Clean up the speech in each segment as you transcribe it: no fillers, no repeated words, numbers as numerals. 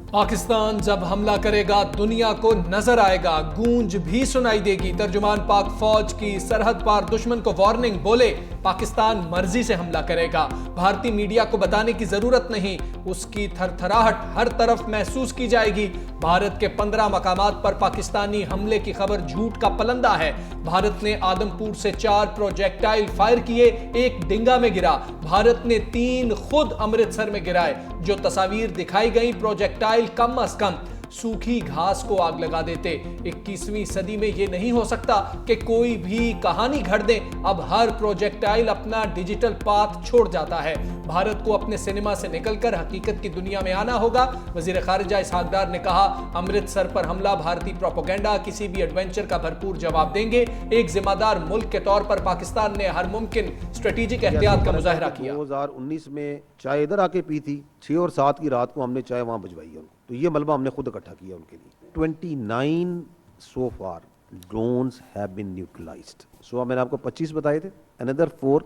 पाकिस्तान जब हमला करेगा दुनिया को नजर आएगा, गूंज भी सुनाई देगी। तर्जुमान पाक फौज की सरहद पार दुश्मन को वार्निंग, बोले पाकिस्तान मर्जी से हमला करेगा। भारतीय मीडिया को बताने की जरूरत नहीं, उसकी थरथराहट हर तरफ महसूस की जाएगी। भारत के 15 मकामात पर पाकिस्तानी हमले की खबर झूठ का पलंदा है। भारत ने आदमपुर से 4 प्रोजेक्टाइल फायर किए, एक डिंगा में गिरा। भारत ने 3 खुद अमृतसर में गिराए। जो तस्वीर दिखाई गई, प्रोजेक्टाइल कम अज कम सूखी घास को आग लगा देते। 21वीं सदी में यह नहीं हो सकता कि कोई भी कहानी घड़ दे। अब हर प्रोजेक्टाइल अपना डिजिटल पाथ छोड़ जाता है। भारत को अपने सिनेमा से निकलकर हकीकत की दुनिया में आना होगा। वजीर खारिजा इसहाक डार ने कहा, अमृतसर पर हमला भारतीय प्रोपेगेंडा, किसी भी एडवेंचर का भरपूर जवाब देंगे। एक जिम्मेदार मुल्क के तौर पर पाकिस्तान ने हर मुमकिन स्ट्रेटेजिक एहतियात का मुजाहरा किया। 2019 में चाय इधर आके पी थी, 6 और 7 की रात को हमने चाय वहां भिजवाई है उनको, तो ये मलबा हमने खुद इकट्ठा किया उनके लिए। 29 so far drones have been neutralized. So मैंने आपको 25 बताए थे, another 4,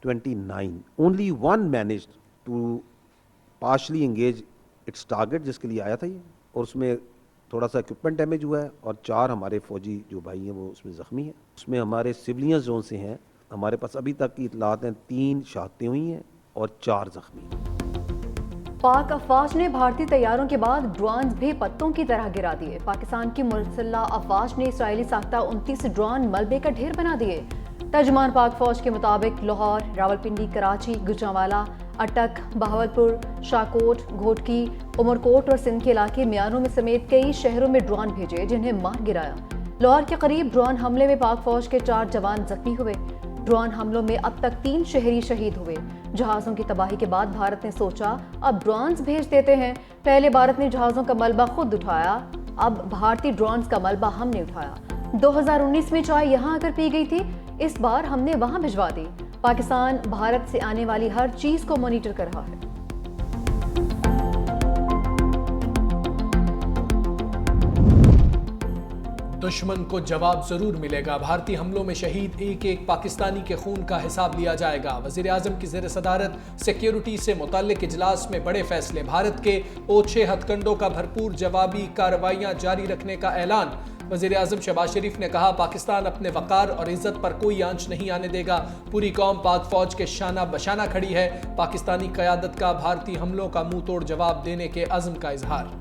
29. Only one managed to partially engage its target जिसके लिए आया था ये, और उसमें थोड़ा सा इक्विपमेंट डैमेज हुआ है, और 4 हमारे फौजी जो भाई हैं वो उसमें ज़ख्मी हैं। उसमें हमारे सिविलियंस जोन से हैं, हमारे पास अभी तक की इतलात हैं 3 शहादतें हुई हैं और 4 ज़ख्मी हैं। पाक अफवाज ने भारतीय तैयारों के बाद ड्रोन भी पत्तों की तरह गिरा दिए। पाकिस्तान की मुसल्लह अफवाज ने इसराइली साख्ता 29 ड्रोन मलबे का ढेर बना दिए। तर्जुमान पाक फौज के मुताबिक लाहौर, रावलपिंडी, कराची, गुजरांवाला, अटक, बहावलपुर, शाकोट, घोटकी, उमरकोट और सिंध के इलाके मियानों में समेत कई शहरों में ड्रोन भेजे जिन्हें मार गिराया। लाहौर के करीब ड्रोन हमले में पाक फौज के 4 जवान जख्मी हुए। ड्रोन हमलों में अब तक 3 शहरी शहीद हुए। जहाजों की तबाही के बाद भारत ने सोचा अब ड्रोन्स भेज देते हैं। पहले भारत ने जहाजों का मलबा खुद उठाया, अब भारतीय ड्रोन्स का मलबा हमने उठाया। 2019 में चाय यहाँ आकर पी गई थी, इस बार हमने वहां भिजवा दी। पाकिस्तान भारत से आने वाली हर चीज को मॉनिटर कर रहा है। दुश्मन को जवाब जरूर मिलेगा। भारतीय हमलों में शहीद एक एक पाकिस्तानी के खून का हिसाब लिया जाएगा। वजीर आजम की ज़ेर सदारत सिक्योरिटी से मुताल्लिक इजलास में बड़े फैसले। भारत के ओछे हथकंडों का भरपूर जवाबी कार्रवाइयां जारी रखने का ऐलान। वजीर आजम शहबाज शरीफ ने कहा, पाकिस्तान अपने वकार और इज्जत पर कोई आंच नहीं आने देगा। पूरी कौम पाक फौज के शाना बशाना खड़ी है। पाकिस्तानी क़यादत का भारतीय हमलों का मुंह तोड़ जवाब देने के अज़्म का इजहार।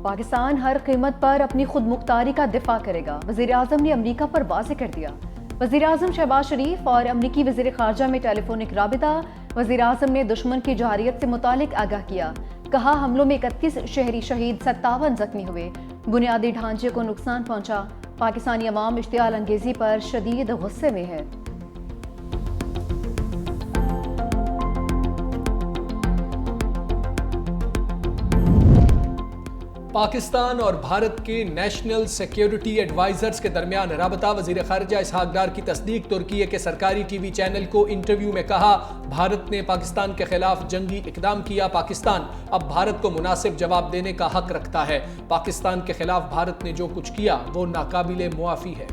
पाकिस्तान हर कीमत पर अपनी खुद मुख्तारी का दिफा करेगा, वजीर आजम ने अमरीका पर वाज़ेह कर दिया। वजीर आजम शहबाज शरीफ और अमरीकी वजीर खारजा में टेलीफोनिक राबिता। वजीर आजम ने दुश्मन की जहारियत से मुतालिक आगाह किया। कहा, हमलों में 31 शहरी शहीद, 57 जख्मी हुए, बुनियादी ढांचे को नुकसान पहुंचा। पाकिस्तानी अवाम इश्तियाल अंगेजी पर शदीद गुस्से में है। पाकिस्तान और भारत के नेशनल सिक्योरिटी एडवाइजर्स के दरमियान राबता। वजीर खारिजा इसहाक डार की तस्दीक। तुर्की के सरकारी टीवी चैनल को इंटरव्यू में कहा, भारत ने पाकिस्तान के खिलाफ जंगी इकदाम किया। पाकिस्तान अब भारत को मुनासिब जवाब देने का हक रखता है। पाकिस्तान के खिलाफ भारत ने जो कुछ किया वो नाकाबिले मुआफी है।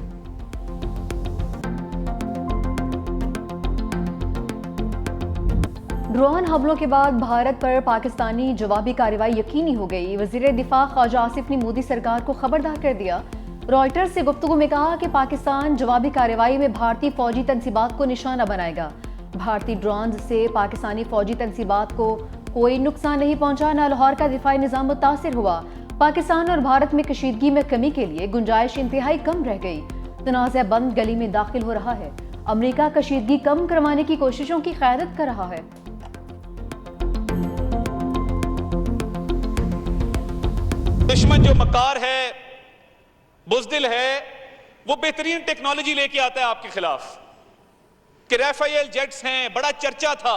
ड्रोन हमलों के बाद भारत पर पाकिस्तानी जवाबी कार्रवाई यकीनी हो गई। वजीर दिफा ख्वाजा आसिफ ने मोदी सरकार को खबरदार कर दिया। रॉयटर्स से गुफ्तगू में कहा कि पाकिस्तान जवाबी कार्रवाई में भारतीय फौजी तनसीबात को निशाना बनाएगा। भारतीय ड्रोन से पाकिस्तानी फौजी तनसीबात को कोई नुकसान नहीं पहुंचा, न लाहौर का दिफाई निज़ाम मुतासिर हुआ। पाकिस्तान और भारत में कशीदगी में कमी के लिए गुंजाइश इंतहाई कम रह गई। तनाज़ा बंद गली में दाखिल हो रहा है। अमरीका कशीदगी कम करवाने की कोशिशों की क़यादत कर रहा है। दुश्मन जो मक्कार है, बुज़दिल है, वो बेहतरीन टेक्नोलॉजी लेके आता है आपके खिलाफ कि राफेल जेट्स हैं। बड़ा चर्चा था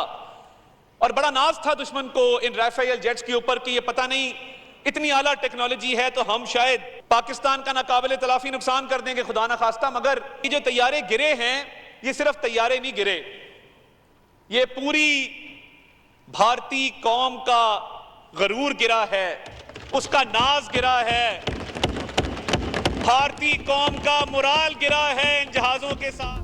और बड़ा नाज था दुश्मन को इन राफेल जेट्स के ऊपर कि ये पता नहीं इतनी आला टेक्नोलॉजी है तो हम शायद पाकिस्तान का नाकाबिले तलाफी नुकसान कर देंगे, खुदा ना खास्ता। मगर ये जो तैयारे गिरे हैं, ये सिर्फ तैयारे नहीं गिरे, ये पूरी भारतीय कौम का गरूर गिरा है, उसका नाज गिरा है, भारतीय कौम का मुराल गिरा है इन जहाजों के साथ।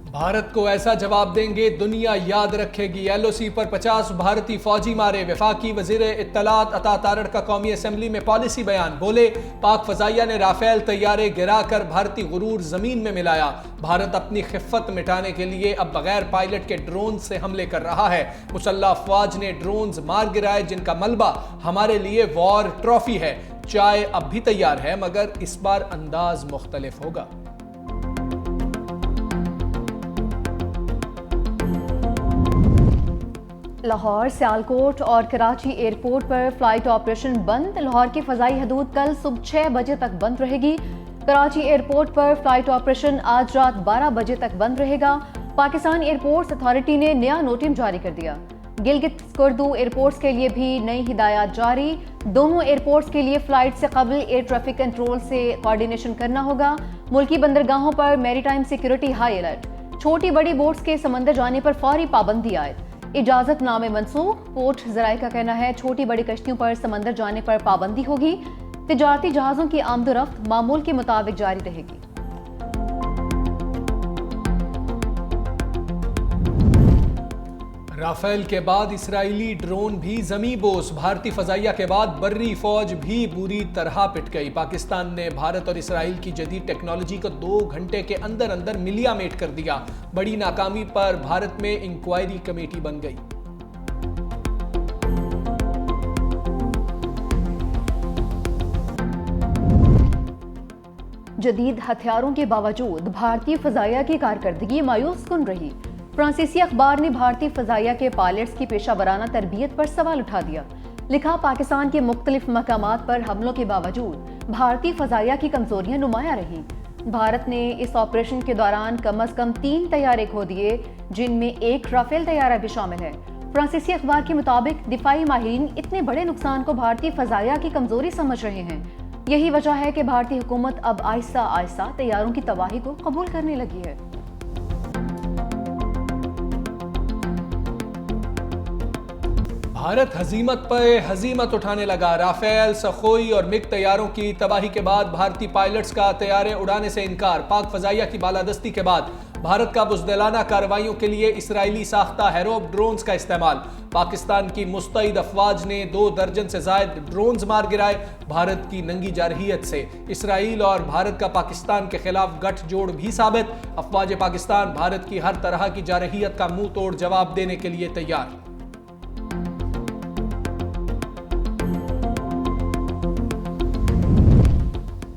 भारत को ऐसा जवाब देंगे, दुनिया याद रखेगी। LOC पर 50 भारतीय फौजी मारे। वफाकी वजीर इत्तलात अता तारड़ का कौमी असम्बली में पॉलिसी बयान। बोले, पाक फजाइया ने राफेल तैयारे गिराकर भारतीय गुरूर जमीन में मिलाया। भारत अपनी खिफ्फत मिटाने के लिए अब बगैर पायलट के ड्रोन से हमले कर रहा है। मुसल्लह अफवाज ने ड्रोन्स मार गिराए जिनका मलबा हमारे लिए वॉर ट्रॉफी है। चाय अब भी तैयार है मगर इस बार अंदाज मुख्तलिफ होगा। लाहौर, सियालकोट और कराची एयरपोर्ट पर फ्लाइट ऑपरेशन बंद। लाहौर की फजाई हदूद कल सुबह 6 बजे तक बंद रहेगी। कराची एयरपोर्ट पर फ्लाइट ऑपरेशन आज रात 12 बजे तक बंद रहेगा। पाकिस्तान एयरपोर्ट्स अथॉरिटी ने नया नोटिस जारी कर दिया। गिलगित स्कर्दू एयरपोर्ट्स के लिए भी नई हिदायत जारी। दोनों एयरपोर्ट्स के लिए फ्लाइट से कबल एयर ट्रैफिक कंट्रोल से कोऑर्डिनेशन करना होगा। मुल्की बंदरगाहों पर मैरीटाइम सिक्योरिटी हाई अलर्ट। छोटी बड़ी बोट्स के समंदर जाने पर फौरी पाबंदी आयद। इजाजतनामे मंसूख। पोर्ट ज़राए का कहना है छोटी बड़ी कश्तियों पर समंदर जाने पर पाबंदी होगी। तिजारती जहाज़ों की आमदोरफ्त मामूल के मुताबिक जारी रहेगी। राफेल के बाद इसराइली ड्रोन भी जमी बोस। भारतीय फजाइया के बाद बर्री फौज भी बुरी तरह पिट गई। पाकिस्तान ने भारत और इसराइल की जदीद टेक्नोलॉजी को 2 घंटे के अंदर अंदर मिलियामेट कर दिया। बड़ी नाकामी पर भारत में इंक्वायरी कमेटी बन गई। जदीद हथियारों के बावजूद भारतीय फजाइया की कारकर्दगी मायूस कुन रही। फ्रांसीसी अखबार ने भारतीय फजाइया के पायलट्स की पेशा वराना तरबियत पर सवाल उठा दिया। लिखा, पाकिस्तान के मुख्तलिफ मकामात पर हमलों के बावजूद भारतीय फजाइया की कमजोरियां नुमाया रही। भारत ने इस ऑपरेशन के दौरान कम अज कम 3 तैयारे खो दिए, जिनमें एक राफेल तैयारा भी शामिल है। फ्रांसीसी अखबार के मुताबिक दिफाई माहिरीन इतने बड़े नुकसान को भारतीय फजाइया की कमजोरी समझ रहे हैं। यही वजह है कि भारतीय हुकूमत अब आहिस्ता आहिस्ता तैयारों की तबाही को कबूल करने लगी है। भारत हजीमत पर हजीमत उठाने लगा। राफेल, सखोई और मिग तैयारों की तबाही के बाद भारतीय पायलट्स का तैयारे उड़ाने से इनकार। पाक फजाइया की बालादस्ती के बाद भारत का बुज़दिलाना कार्रवाइयों के लिए इसराइली साख्ता हेरोप ड्रोन्स का इस्तेमाल। पाकिस्तान की मुस्तैद अफवाज ने 2 दर्जन से जायद ड्रोन्स मार गिराए। भारत की नंगी जारहियत से इसराइल और भारत का पाकिस्तान के खिलाफ गठजोड़ भी साबित। अफवाज पाकिस्तान भारत की हर तरह की जारहियत का मुंह तोड़ जवाब देने के लिए तैयार।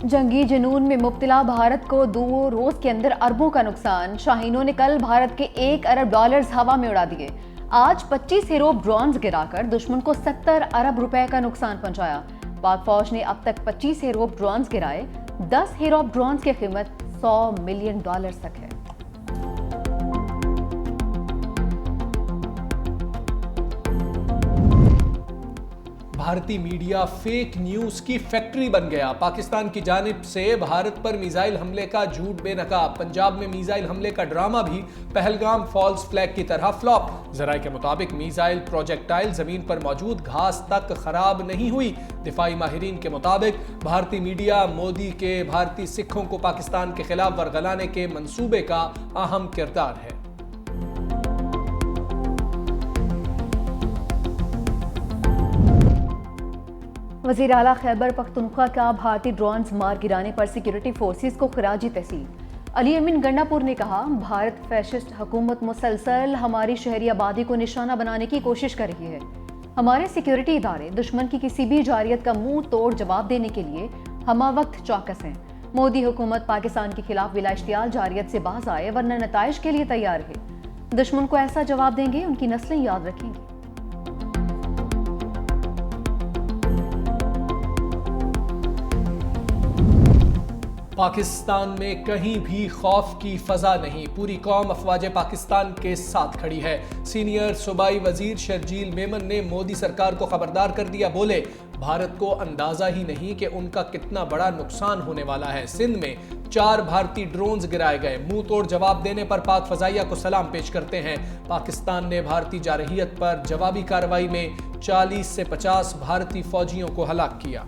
जंगी जुनून में मुब्तला भारत को 2 रोज के अंदर अरबों का नुकसान। शाहीनों ने कल भारत के $1 अरब हवा में उड़ा दिए। आज 25 हेरोप ड्रोन्स गिराकर दुश्मन को 70 अरब रुपए का नुकसान पहुंचाया। पाक फौज ने अब तक 25 हेरोप ड्रोन्स गिराए। 10 हेरोप ड्रोन्स की कीमत $100 मिलियन तक है। भारतीय मीडिया फेक न्यूज की फैक्ट्री बन गया। पाकिस्तान की जानिब से भारत पर मिसाइल हमले का झूठ बेनकाब। पंजाब में मिसाइल हमले का ड्रामा भी पहलगाम फॉल्स फ्लैग की तरह फ्लॉप। जराये के मुताबिक मिसाइल प्रोजेक्टाइल जमीन पर मौजूद घास तक खराब नहीं हुई। दिफाई माहिरीन के मुताबिक भारतीय मीडिया मोदी के भारतीय सिखों को पाकिस्तान के खिलाफ वरगलाने के मंसूबे का अहम किरदार है। वज़ीर आला खैबर पख्तूनख्वा का भारतीय ड्रोन्स मार गिराने पर सिक्योरिटी फोर्सेस को खराजी तहसीन। अली अमीन गंडापुर ने कहा, भारत फैशिस्ट हुकूमत मुसलसल हमारी शहरी आबादी को निशाना बनाने की कोशिश कर रही है। हमारे सिक्योरिटी इदारे दुश्मन की किसी भी जारियत का मुंह तोड़ जवाब देने के लिए हमा वक्त चौकस हैं। मोदी हुकूमत पाकिस्तान के खिलाफ बिला इश्तियाल जारियत से बाज आए वरना नताइज के लिए तैयार है। दुश्मन को ऐसा जवाब देंगे उनकी नस्लें याद रखेंगी। पाकिस्तान में कहीं भी खौफ की फजा नहीं। पूरी कौम अफवाज पाकिस्तान के साथ खड़ी है। सीनियर सूबाई वजीर शर्जील मेमन ने मोदी सरकार को खबरदार कर दिया। बोले, भारत को अंदाजा ही नहीं कि उनका कितना बड़ा नुकसान होने वाला है। सिंध में 4 भारतीय ड्रोन्स गिराए गए। मुंह तोड़ जवाब देने पर पाक फजाइया को सलाम पेश करते हैं। पाकिस्तान ने भारतीय जारहियत पर जवाबी कार्रवाई में 40 से 50 भारतीय फौजियों को हलाक किया।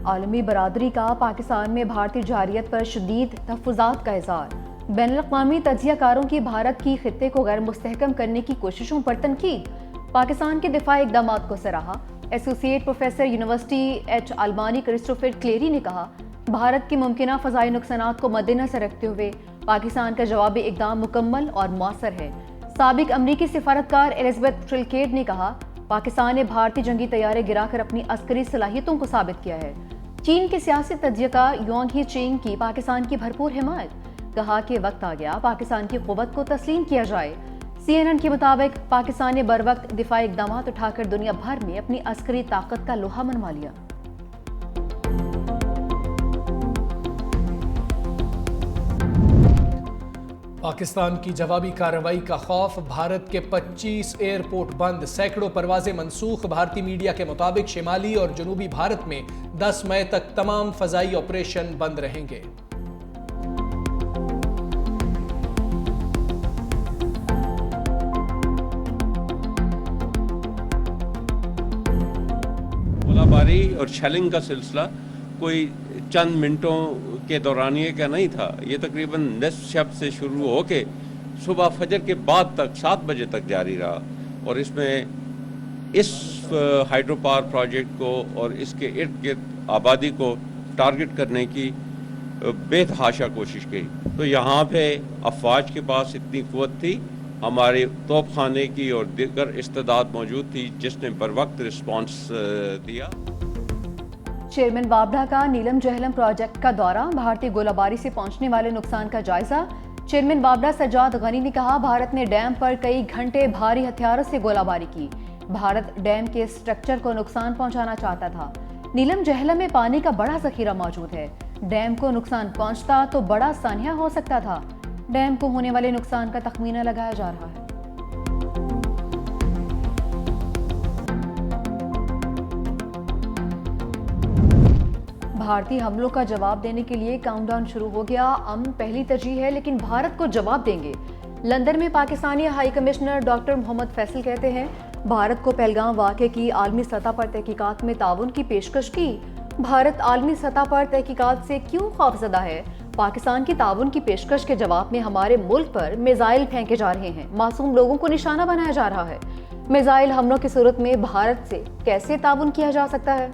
आलमी बरादरी का पाकिस्तान में भारतीय जारियत पर शदीद तहफ़्फ़ुज़ात का इज़हार। बैनुल-अक़वामी तज्ज़ियाकारों की भारत की खित्ते को गैर मुस्तहकम करने की कोशिशों पर तनकीद। पाकिस्तान के दिफाई इक़दामात को सराहा। एसोसिएट प्रोफेसर यूनिवर्सिटी एच अलमानी क्रिस्टोफर क्लेरी ने कहा, भारत के मुमकिना फ़ज़ाई नुकसानात को मद्देनज़र रखते हुए पाकिस्तान का जवाबी इक़दाम मुकम्मल और मौसर है। साबिक अमरीकी सिफारतकार एलिज़ाबेथ ट्रिलकेट ने कहा, पाकिस्तान ने भारतीय जंगी तैयारे गिराकर अपनी अस्करी सलाहियतों को साबित किया है। चीन के सियासी तज्ज़ियाकार युआंग ही चीन की पाकिस्तान की भरपूर हिमायत। कहा कि वक्त आ गया पाकिस्तान की क़ुव्वत को तस्लीम किया जाए। CNN के मुताबिक पाकिस्तान ने बर वक्त दिफाई इक़दाम उठाकर दुनिया भर में अपनी अस्करी ताकत का लोहा मनवा लिया। पाकिस्तान की जवाबी कार्रवाई का खौफ, भारत के 25 एयरपोर्ट बंद, सैकड़ों परवाजें मनसूख। भारतीय मीडिया के मुताबिक शिमाली और जनूबी भारत में 10 मई तक तमाम फ़ज़ाई ऑपरेशन बंद रहेंगे। गोलाबारी और शेलिंग का सिलसिला कोई चंद मिनटों के दौरानिए का नहीं था। ये तकरीबन निस्फ शब से शुरू होके सुबह फजर के बाद तक 7 बजे तक जारी रहा और इसमें इस हाइड्रो पावर प्रोजेक्ट को और इसके इर्द गिर्द आबादी को टारगेट करने की बेतहाशा कोशिश की। तो यहाँ पे अफवाज के पास इतनी क़ुव्वत थी, हमारे तोपखाने की और दीगर इस्तेदाद मौजूद थी जिसने बर वक्त रिस्पॉन्स दिया। चेयरमैन वाबडा का नीलम जहलम प्रोजेक्ट का दौरा, भारतीय गोलाबारी से पहुंचने वाले नुकसान का जायजा। चेयरमैन वाबडा सज्जाद गनी ने कहा, भारत ने डैम पर कई घंटे भारी हथियारों से गोलाबारी की। भारत डैम के स्ट्रक्चर को नुकसान पहुंचाना चाहता था। नीलम जहलम में पानी का बड़ा जखीरा मौजूद है। डैम को नुकसान पहुंचता तो बड़ा सानिया हो सकता था। डैम को होने वाले नुकसान का तखमीना लगाया जा रहा है। भारतीय हमलों का जवाब देने के लिए काउंटडाउन शुरू हो गया। अमन पहली तरजीह है, लेकिन भारत को जवाब देंगे। लंदन में Pakistani high commissioner doctor Mohammad Faisal कहते हैं, भारत को पहलगाम वाक़े की आलमी सतह पर तहकीकात में ताउन की पेशकश की। भारत आलमी सतह पर तहकीकात से क्यों खौफज़दा है? पाकिस्तान की ताउन की पेशकश के जवाब में हमारे मुल्क पर मिसाइल फेंके जा रहे हैं, मासूम लोगों को निशाना बनाया जा रहा है। मिसाइल हमलों की सूरत में भारत से कैसे ताउन किया जा सकता है?